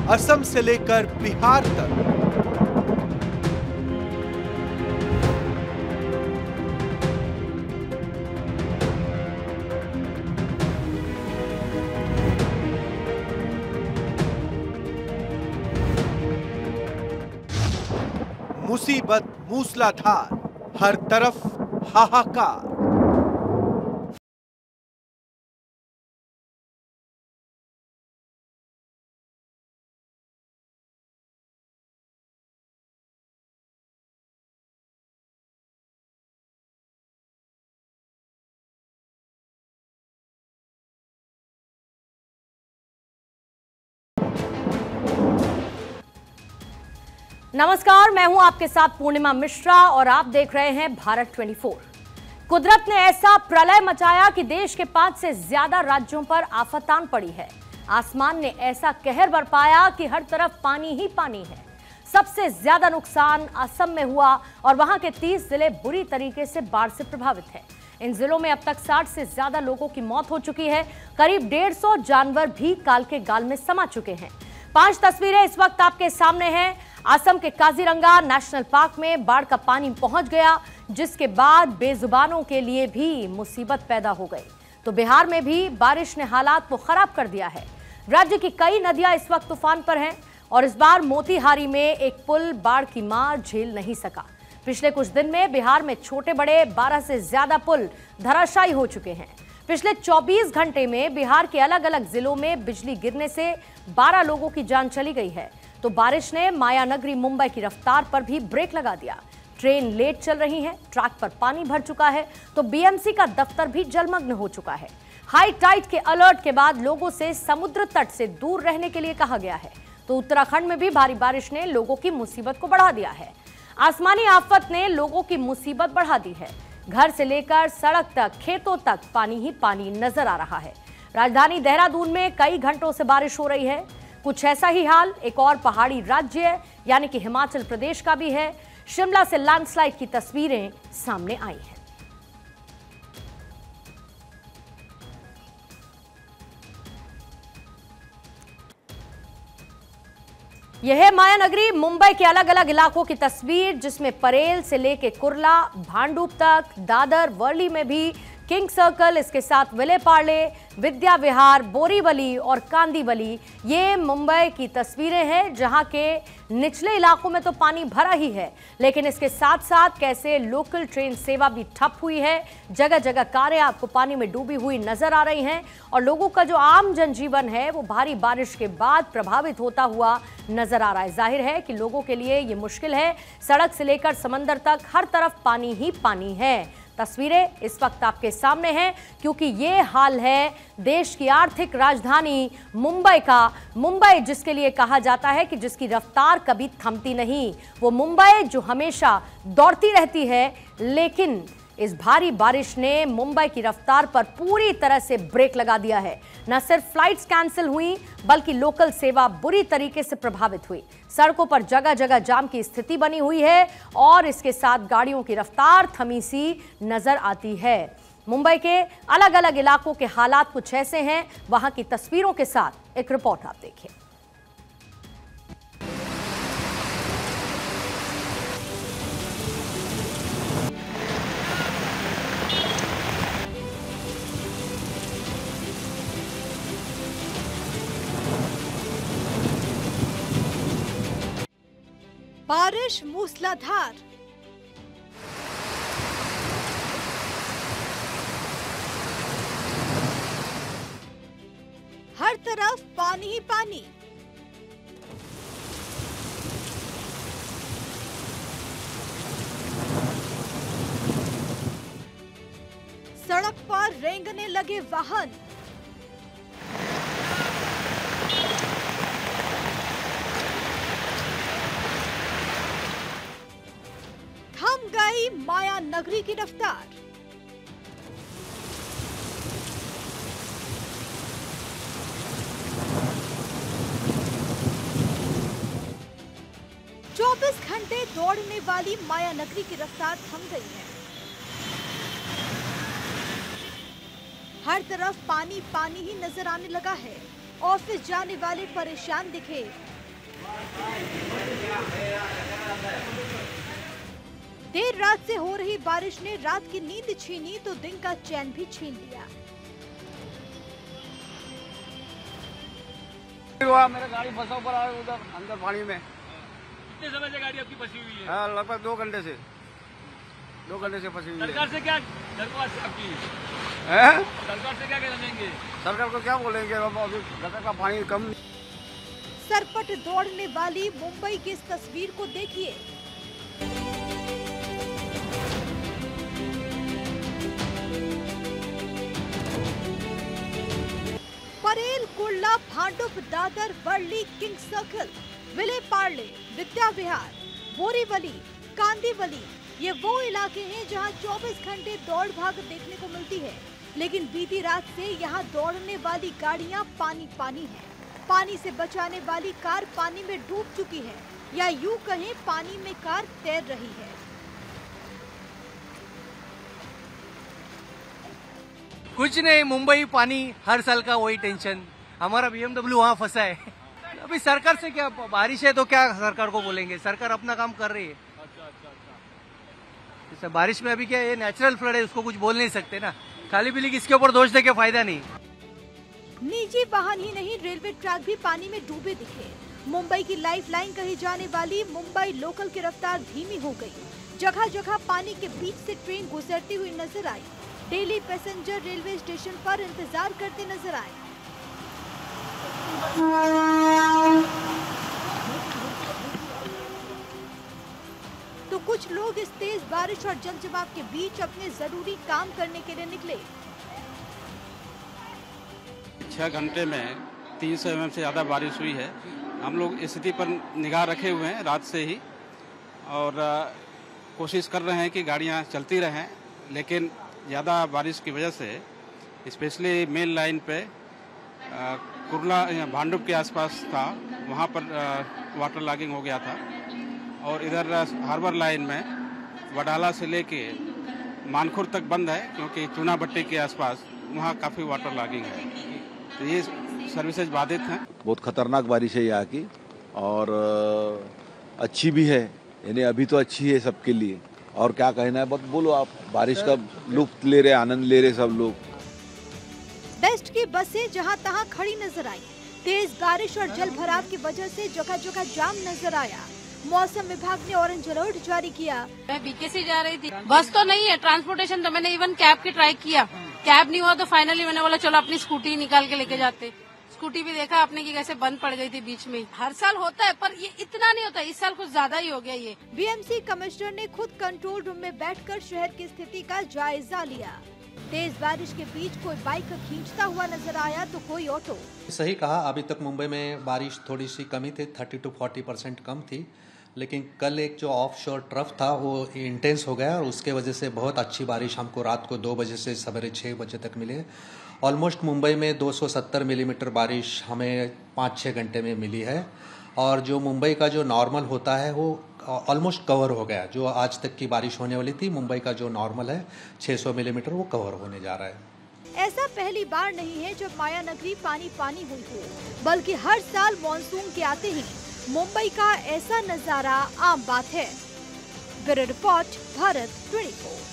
असम से लेकर बिहार तक। मुसीबत मूसलाधार, हर तरफ हाहाकार। नमस्कार, मैं हूं आपके साथ पूर्णिमा मिश्रा और आप देख रहे हैं भारत 24। कुदरत ने ऐसा प्रलय मचाया कि देश के 5 से ज्यादा राज्यों पर आफत आन पड़ी है। आसमान ने ऐसा कहर बरपाया कि हर तरफ पानी ही पानी है। सबसे ज्यादा नुकसान असम में हुआ और वहां के 30 जिले बुरी तरीके से बाढ़ से प्रभावित है। इन जिलों में अब तक 60 से ज्यादा लोगों की मौत हो चुकी है। करीब 150 जानवर भी काल के गाल में समा चुके हैं। 5 तस्वीरें इस वक्त आपके सामने हैं। असम के काजीरंगा नेशनल पार्क में बाढ़ का पानी पहुंच गया, जिसके बाद बेजुबानों के लिए भी मुसीबत पैदा हो गई। तो बिहार में भी बारिश ने हालात को खराब कर दिया है। राज्य की कई नदियां इस वक्त तूफान पर हैं और इस बार मोतिहारी में एक पुल बाढ़ की मार झेल नहीं सका। पिछले कुछ दिन में बिहार में छोटे बड़े 12 से ज्यादा पुल धराशायी हो चुके हैं। पिछले 24 घंटे में बिहार के अलग अलग जिलों में बिजली गिरने से 12 लोगों की जान चली गई है। तो बारिश ने मायानगरी मुंबई की रफ्तार पर भी ब्रेक लगा दिया। ट्रेन लेट चल रही है, ट्रैक पर पानी भर चुका है, तो बीएमसी का दफ्तर भी जलमग्न हो चुका है। हाई टाइड के अलर्ट के बाद लोगों से समुद्र तट से दूर रहने के लिए कहा गया है। तो उत्तराखंड में भी भारी बारिश ने लोगों की मुसीबत को बढ़ा दिया है। आसमानी आफत ने लोगों की मुसीबत बढ़ा दी है। घर से लेकर सड़क तक, खेतों तक पानी ही पानी नजर आ रहा है। राजधानी देहरादून में कई घंटों से बारिश हो रही है। कुछ ऐसा ही हाल एक और पहाड़ी राज्य यानी कि हिमाचल प्रदेश का भी है। शिमला से लैंडस्लाइड की तस्वीरें सामने आई हैं। यह है मायानगरी मुंबई के अलग अलग इलाकों की तस्वीर, जिसमें परेल से लेके कुर्ला, भांडुप तक, दादर, वर्ली में भी किंग सर्कल, इसके साथ विलेपार्ले, विद्या विहार, बोरीवली और कांदीवली, ये मुंबई की तस्वीरें हैं जहां के निचले इलाकों में तो पानी भरा ही है, लेकिन इसके साथ साथ कैसे लोकल ट्रेन सेवा भी ठप हुई है। जगह जगह कारें आपको पानी में डूबी हुई नजर आ रही हैं और लोगों का जो आम जनजीवन है वो भारी बारिश के बाद प्रभावित होता हुआ नजर आ रहा है। जाहिर है कि लोगों के लिए ये मुश्किल है। सड़क से लेकर समंदर तक हर तरफ पानी ही पानी है। तस्वीरें इस वक्त आपके सामने हैं क्योंकि ये हाल है देश की आर्थिक राजधानी मुंबई का। मुंबई जिसके लिए कहा जाता है कि जिसकी रफ्तार कभी थमती नहीं, वो मुंबई जो हमेशा दौड़ती रहती है, लेकिन इस भारी बारिश ने मुंबई की रफ्तार पर पूरी तरह से ब्रेक लगा दिया है। न सिर्फ फ्लाइट्स कैंसिल हुई बल्कि लोकल सेवा बुरी तरीके से प्रभावित हुई। सड़कों पर जगह जगह जाम की स्थिति बनी हुई है और इसके साथ गाड़ियों की रफ्तार थमी सी नजर आती है। मुंबई के अलग अलग इलाकों के हालात कुछ ऐसे हैं। वहां की तस्वीरों के साथ एक रिपोर्ट आप देखिए। बारिश मूसलाधार, हर तरफ पानी ही पानी। सड़क पर रेंगने लगे वाहन। थम गई माया नगरी की रफ्तार। चौबीस घंटे दौड़ने वाली माया नगरी की रफ्तार थम गई है। हर तरफ पानी पानी ही नजर आने लगा है। ऑफिस जाने वाले परेशान दिखे, देर रात से हो रही बारिश ने रात की नींद छीनी तो दिन का चैन भी छीन लिया। मेरा गाड़ी फंसा ऊपर आ उधर अंदर पानी में। कितने समय से गाड़ी आपकी फंसी हुई है? हाँ, लगभग 2 घंटे से फंसी हुई है। सरकार से क्या दरख्वास्त आपकी? सरकार से क्या कहना चाहेंगे? सरकार को क्या बोलेंगे, अभी गटर का पानी कम। सरपट दौड़ने वाली मुंबई की इस तस्वीर को देखिए। परेल, कुर्ला, भांडुप, दादर, वर्ली, किंग सर्कल, विले पार्ले, विद्या विहार, बोरीवली, कांदीवली, ये वो इलाके हैं जहां 24 घंटे दौड़ भाग देखने को मिलती है। लेकिन बीती रात से यहां दौड़ने वाली गाड़ियां पानी पानी है। पानी से बचाने वाली कार पानी में डूब चुकी है, या यूं कहें पानी में कार तैर रही है। कुछ नहीं, मुंबई पानी, हर साल का वही टेंशन। हमारा BMW वहाँ फंसा है। अभी सरकार से क्या, बारिश है तो क्या सरकार को बोलेंगे, सरकार अपना काम कर रही है। अच्छा। बारिश में अभी क्या, ये नेचुरल फ्लड है, उसको कुछ बोल नहीं सकते ना। खाली पीली किसके ऊपर दोष दे के फायदा नहीं। निजी वाहन ही नहीं, रेलवे ट्रैक भी पानी में डूबे दिखे। मुंबई की लाइफलाइन कही जाने वाली मुंबई लोकल की रफ्तार धीमी हो गई। जगह जगह पानी के बीच से ट्रेन गुजरती हुई नजर आई। डेली पैसेंजर रेलवे स्टेशन पर इंतजार करते नजर आए। तो कुछ लोग इस तेज बारिश और जल जमाव के बीच अपने जरूरी काम करने के लिए निकले। 6 घंटे में 300 mm से ज़्यादा बारिश हुई है। हम लोग स्थिति पर निगाह रखे हुए हैं रात से ही, और कोशिश कर रहे हैं कि गाड़ियां चलती रहें, लेकिन ज़्यादा बारिश की वजह से स्पेशली मेन लाइन पे कुर्ला भांडुप के आसपास था, वहाँ पर वाटर लॉगिंग हो गया था। और इधर हार्बर लाइन में वडाला से लेके मानखुर तक बंद है, क्योंकि चूनाभट्टी के आसपास वहाँ काफ़ी वाटर लॉगिंग है, तो ये सर्विसेज बाधित हैं। बहुत खतरनाक बारिश है यहाँ की, और अच्छी भी है, यानी अभी तो अच्छी है सबके लिए। और क्या कहना है, बोलो आप। बारिश का लुत्फ ले रहे, आनंद ले रहे सब लोग। बेस्ट की बसें जहां तहां खड़ी नजर आई। तेज बारिश और जल भराव की वजह से जगह जगह जाम नजर आया। मौसम विभाग ने ऑरेंज अलर्ट जारी किया। मैं बीकेसी जा रही थी, बस तो नहीं है, ट्रांसपोर्टेशन तो मैंने इवन कैब की ट्राई किया, कैब नहीं हुआ तो फाइनली मैंने बोला चलो अपनी स्कूटी निकाल के लेके जाते। स्कूटी भी देखा आपने कि कैसे बंद पड़ गई थी बीच में। हर साल होता है पर ये इतना नहीं होता, इस साल कुछ ज्यादा ही हो गया ये। बीएमसी कमिश्नर ने खुद कंट्रोल रूम में बैठकर शहर की स्थिति का जायजा लिया। तेज बारिश के बीच कोई बाइक खींचता हुआ नजर आया तो कोई ऑटो। सही कहा, अभी तक मुंबई में बारिश थोड़ी सी कमी थी, 30 to 40% कम थी, लेकिन कल एक जो ऑफ शोर ट्रफ था वो इंटेंस हो गया, और उसके वजह से बहुत अच्छी बारिश हमको रात को 2 बजे से सवेरे 6 बजे तक मिले। ऑलमोस्ट मुंबई में 270 मिलीमीटर बारिश हमें 5-6 घंटे में मिली है, और जो मुंबई का जो नॉर्मल होता है वो ऑलमोस्ट कवर हो गया। जो आज तक की बारिश होने वाली थी, मुंबई का जो नॉर्मल है 600 मिलीमीटर, वो कवर होने जा रहा है। ऐसा पहली बार नहीं है जब माया नगरी पानी पानी हुई हो, बल्कि हर साल मानसून के आते ही मुंबई का ऐसा नजारा आम बात है। Bureau report, Bharat 24।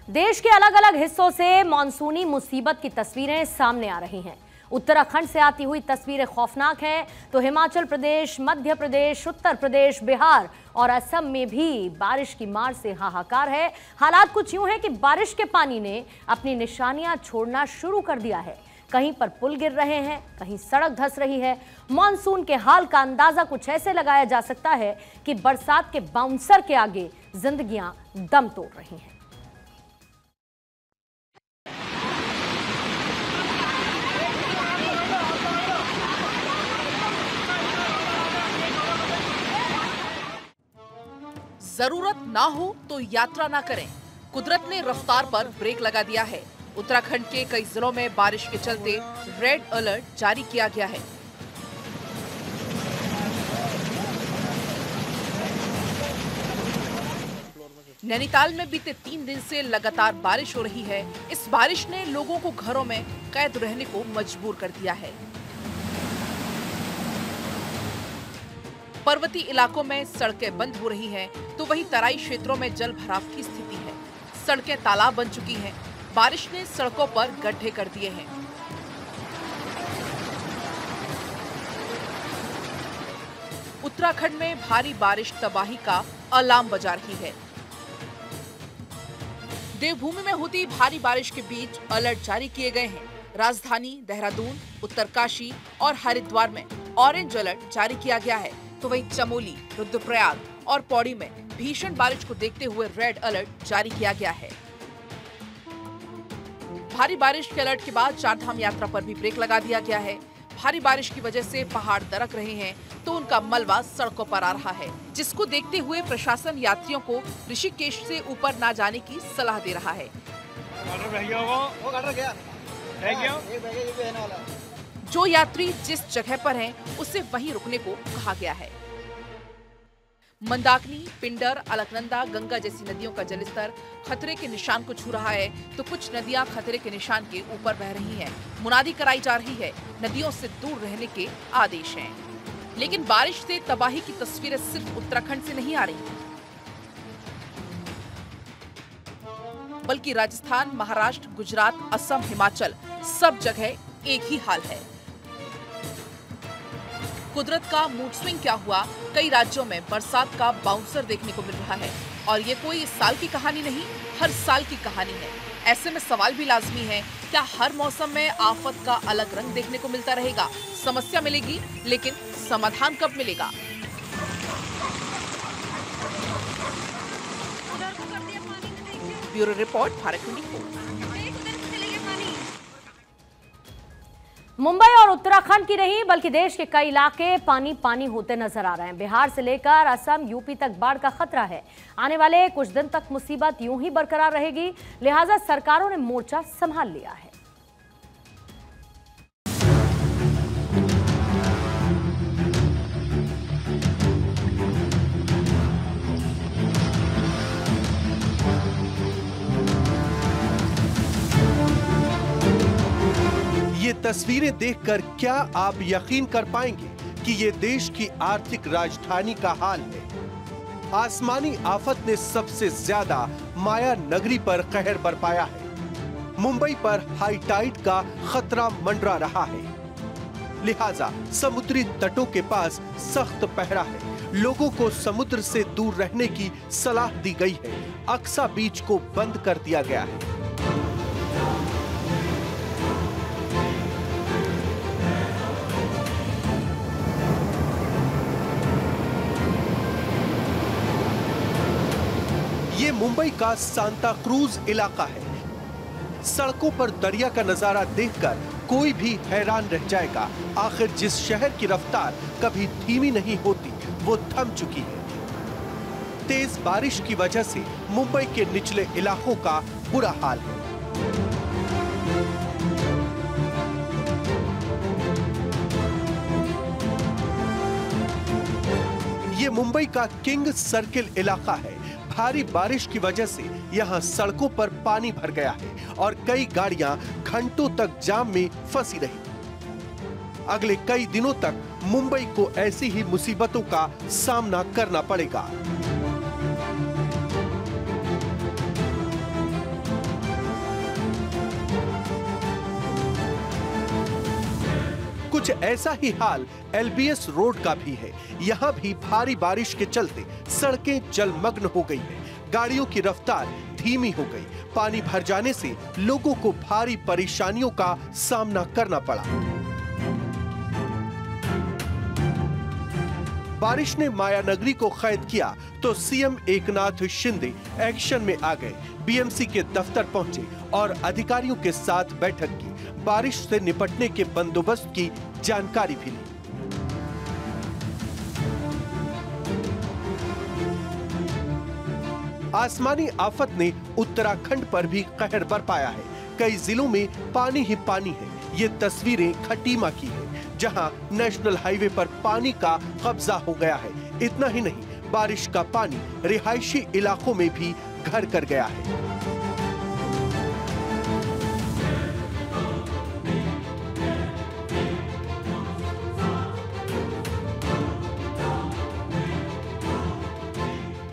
देश के अलग अलग हिस्सों से मानसूनी मुसीबत की तस्वीरें सामने आ रही हैं। उत्तराखंड से आती हुई तस्वीरें खौफनाक हैं, तो हिमाचल प्रदेश, मध्य प्रदेश, उत्तर प्रदेश, बिहार और असम में भी बारिश की मार से हाहाकार है। हालात कुछ यूं हैं कि बारिश के पानी ने अपनी निशानियां छोड़ना शुरू कर दिया है। कहीं पर पुल गिर रहे हैं, कहीं सड़क धंस रही है। मॉनसून के हाल का अंदाजा कुछ ऐसे लगाया जा सकता है कि बरसात के बाउंसर के आगे जिंदगियां दम तोड़ रही हैं। जरूरत ना हो तो यात्रा ना करें। कुदरत ने रफ्तार पर ब्रेक लगा दिया है। उत्तराखंड के कई जिलों में बारिश के चलते रेड अलर्ट जारी किया गया है। नैनीताल में बीते 3 दिन से लगातार बारिश हो रही है। इस बारिश ने लोगों को घरों में कैद रहने को मजबूर कर दिया है। पर्वतीय इलाकों में सड़कें बंद हो रही हैं, तो वहीं तराई क्षेत्रों में जल भराव की स्थिति है। सड़कें तालाब बन चुकी हैं। बारिश ने सड़कों पर गड्ढे कर दिए हैं। उत्तराखंड में भारी बारिश तबाही का अलार्म बजा रही है। देवभूमि में होती भारी बारिश के बीच अलर्ट जारी किए गए हैं। राजधानी देहरादून, उत्तरकाशी और हरिद्वार में ऑरेंज अलर्ट जारी किया गया है, तो वहीं चमोली, रुद्रप्रयाग और पौड़ी में भीषण बारिश को देखते हुए रेड अलर्ट जारी किया गया है। भारी बारिश के अलर्ट के बाद चारधाम यात्रा पर भी ब्रेक लगा दिया गया है। भारी बारिश की वजह से पहाड़ दरक रहे हैं, तो उनका मलबा सड़कों पर आ रहा है, जिसको देखते हुए प्रशासन यात्रियों को ऋषिकेश से ऊपर ना जाने की सलाह दे रहा है। जो यात्री जिस जगह पर हैं, उसे वहीं रुकने को कहा गया है। मंदाकिनी, पिंडर, अलकनंदा, गंगा जैसी नदियों का जलस्तर खतरे के निशान को छू रहा है, तो कुछ नदियां खतरे के निशान के ऊपर बह रही हैं। मुनादी कराई जा रही है, नदियों से दूर रहने के आदेश हैं। लेकिन बारिश से तबाही की तस्वीरें सिर्फ उत्तराखंड से नहीं आ रही, बल्कि राजस्थान, महाराष्ट्र, गुजरात, असम, हिमाचल सब जगह एक ही हाल है। कुदरत का मूड स्विंग क्या हुआ, कई राज्यों में बरसात का बाउंसर देखने को मिल रहा है। और ये कोई इस साल की कहानी नहीं, हर साल की कहानी है। ऐसे में सवाल भी लाजमी है, क्या हर मौसम में आफत का अलग रंग देखने को मिलता रहेगा? समस्या मिलेगी, लेकिन समाधान कब मिलेगा? Bureau report, Bharat 24। मुंबई और उत्तराखंड की नहीं, बल्कि देश के कई इलाके पानी पानी होते नजर आ रहे हैं। बिहार से लेकर असम, यूपी तक बाढ़ का खतरा है। आने वाले कुछ दिन तक मुसीबत यूं ही बरकरार रहेगी, लिहाजा सरकारों ने मोर्चा संभाल लिया है। ये तस्वीरें देखकर क्या आप यकीन कर पाएंगे कि ये देश की आर्थिक राजधानी का हाल है? आसमानी आफत ने सबसे ज्यादा माया नगरी पर कहर बरपाया है। मुंबई पर हाई टाइड का खतरा मंडरा रहा है, लिहाजा समुद्री तटों के पास सख्त पहरा है। लोगों को समुद्र से दूर रहने की सलाह दी गई है। अक्सा बीच को बंद कर दिया गया है। ये मुंबई का सांता क्रूज इलाका है। सड़कों पर दरिया का नजारा देखकर कोई भी हैरान रह जाएगा। आखिर जिस शहर की रफ्तार कभी धीमी नहीं होती, वो थम चुकी है। तेज बारिश की वजह से मुंबई के निचले इलाकों का बुरा हाल है। ये मुंबई का किंग सर्किल इलाका है। भारी बारिश की वजह से यहाँ सड़कों पर पानी भर गया है और कई गाड़ियां घंटों तक जाम में फंसी रही। अगले कई दिनों तक मुंबई को ऐसी ही मुसीबतों का सामना करना पड़ेगा। कुछ ऐसा ही हाल एलबीएस रोड का भी है। यहाँ भी भारी बारिश के चलते सड़कें जलमग्न हो गई हैं। गाड़ियों की रफ्तार धीमी हो गई। पानी भर जाने से लोगों को भारी परेशानियों का सामना करना पड़ा। बारिश ने मायानगरी को कैद किया तो सीएम एकनाथ शिंदे एक्शन में आ गए। बीएमसी के दफ्तर पहुंचे और अधिकारियों के साथ बैठक की। बारिश से निपटने के बंदोबस्त की जानकारी भी ली। आसमानी आफत ने उत्तराखंड पर भी कहर बरपाया है। कई जिलों में पानी ही पानी है। ये तस्वीरें खटीमा की है, जहां नेशनल हाईवे पर पानी का कब्जा हो गया है। इतना ही नहीं, बारिश का पानी रिहायशी इलाकों में भी घर कर गया है।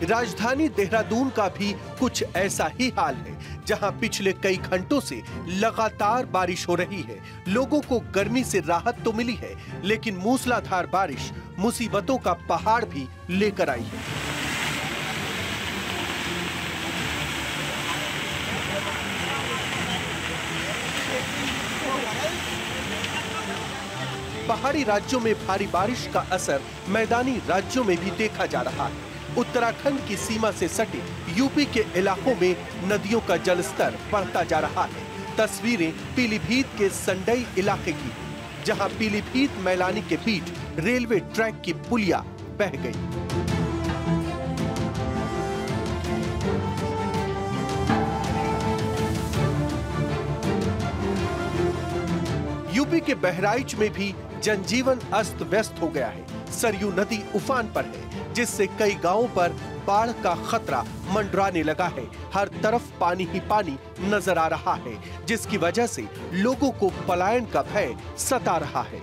राजधानी देहरादून का भी कुछ ऐसा ही हाल है, जहां पिछले कई घंटों से लगातार बारिश हो रही है। लोगों को गर्मी से राहत तो मिली है, लेकिन मूसलाधार बारिश मुसीबतों का पहाड़ भी लेकर आई है। पहाड़ी राज्यों में भारी बारिश का असर मैदानी राज्यों में भी देखा जा रहा है। उत्तराखंड की सीमा से सटे यूपी के इलाकों में नदियों का जलस्तर बढ़ता जा रहा है। तस्वीरें पीलीभीत के संडई इलाके की, जहां पीलीभीत मैलानी के बीच रेलवे ट्रैक की पुलिया बह गई। यूपी के बहराइच में भी जनजीवन अस्त व्यस्त हो गया है। सरयू नदी उफान पर है, जिससे कई गांवों पर बाढ़ का खतरा मंडराने लगा है। हर तरफ पानी ही पानी नजर आ रहा है, जिसकी वजह से लोगों को पलायन का भय सता रहा है।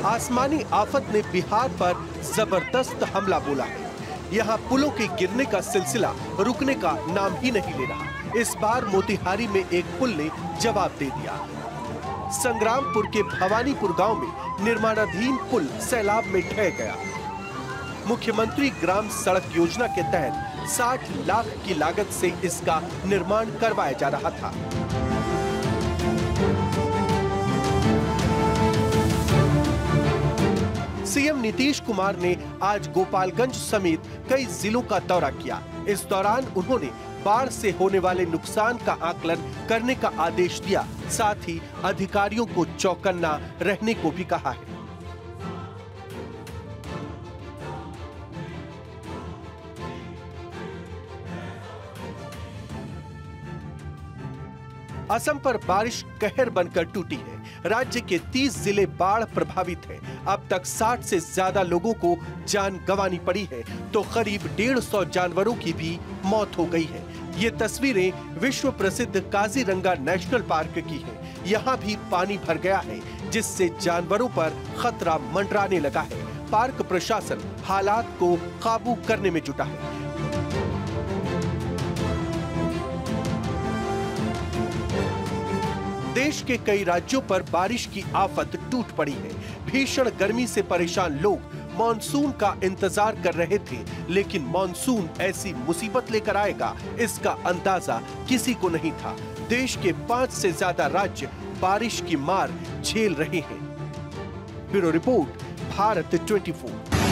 आसमानी आफत ने बिहार पर जबरदस्त हमला बोला है। यहाँ पुलों के गिरने का सिलसिला रुकने का नाम ही नहीं ले रहा। इस बार मोतिहारी में एक पुल ने जवाब दे दिया। संग्रामपुर के भवानीपुर गांव में निर्माणाधीन पुल सैलाब में ढह गया। मुख्यमंत्री ग्राम सड़क योजना के तहत 60 लाख की लागत से इसका निर्माण करवाया जा रहा था। सीएम नीतीश कुमार ने आज गोपालगंज समेत कई जिलों का दौरा किया। इस दौरान उन्होंने बाढ़ से होने वाले नुकसान का आकलन करने का आदेश दिया। साथ ही अधिकारियों को चौकन्ना रहने को भी कहा है। असम पर बारिश कहर बनकर टूटी है। राज्य के 30 जिले बाढ़ प्रभावित हैं। अब तक 60 से ज्यादा लोगों को जान गंवानी पड़ी है, तो करीब 150 जानवरों की भी मौत हो गई है। ये तस्वीरें विश्व प्रसिद्ध काजीरंगा नेशनल पार्क की हैं। यहाँ भी पानी भर गया है, जिससे जानवरों पर खतरा मंडराने लगा है। पार्क प्रशासन हालात को काबू करने में जुटा है। देश के कई राज्यों पर बारिश की आफत टूट पड़ी है। भीषण गर्मी से परेशान लोग मॉनसून का इंतजार कर रहे थे, लेकिन मॉनसून ऐसी मुसीबत लेकर आएगा, इसका अंदाजा किसी को नहीं था। देश के 5 से ज्यादा राज्य बारिश की मार झेल रहे हैं। Bureau report, Bharat 24।